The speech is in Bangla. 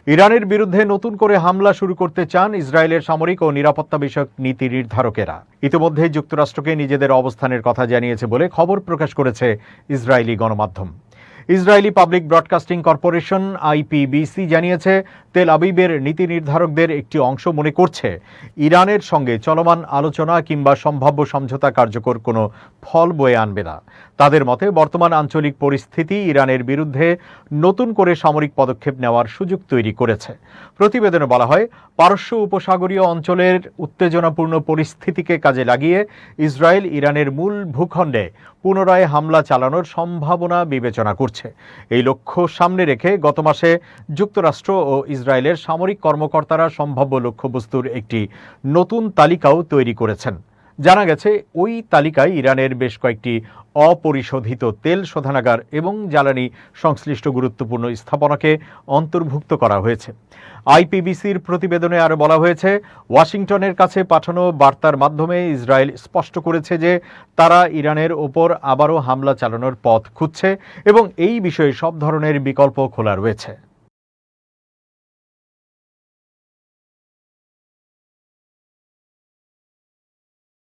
ইরানের বিরুদ্ধে নতুন করে হামলা শুরু করতে চান ইসরায়েলের সামরিক ও নিরাপত্তা বিষয়ক নীতি নির্ধারকেরা। ইতিমধ্যে যুক্তরাষ্ট্রকে নিজেদের অবস্থানের কথা জানিয়েছে বলে খবর প্রকাশ করেছে ইসরায়েলি গণমাধ্যম। ইসরায়েলি পাবলিক ব্রডকাস্টিং কর্পোরেশন আইপিবিসি জানিয়েছে, তেল আবিবের নীতি নির্ধারকদের একটি অংশ মনে করছে ইরানের সঙ্গে চলমান আলোচনা কিংবা সম্ভাব্য সমঝোতা কার্যকর কোনো ফল বয়ে আনবে না। তাদের মতে বর্তমান আঞ্চলিক পরিস্থিতি ইরানের বিরুদ্ধে নতুন করে সামরিক পদক্ষেপ নেওয়ার সুযোগ তৈরি করেছে। প্রতিবেদনে বলা হয়, পারস্য উপসাগরীয় অঞ্চলের উত্তেজনাপূর্ণ পরিস্থিতিকে কাজে লাগিয়ে ইসরায়েল ইরানের মূল ভূখণ্ডে পুনরায় হামলা চালানোর সম্ভাবনা বিবেচনা করছে। এই লক্ষ্য সামনে রেখে গত মাসে যুক্তরাষ্ট্র ও ইসরায়েলের সামরিক কর্মকর্তারা সম্ভাব্য লক্ষ্যবস্তুর একটি নতুন তালিকাও তৈরি করেছেন। জানা গেছে, ওই তালিকায় ইরানের বেশ কয়েকটি অপরিশোধিত তেল শোধনাগার এবং জ্বালানি সংশ্লিষ্ট গুরুত্বপূর্ণ স্থাপনাকে অন্তর্ভুক্ত করা হয়েছে। আইপিবিসির প্রতিবেদনে আরও বলা হয়েছে, ওয়াশিংটনের কাছে পাঠানো বার্তার মাধ্যমে ইসরায়েল স্পষ্ট করেছে যে তারা ইরানের ওপর আবারও হামলা চালানোর পথ খুঁজছে এবং এই বিষয়ে সব ধরনের বিকল্প খোলা রয়েছে।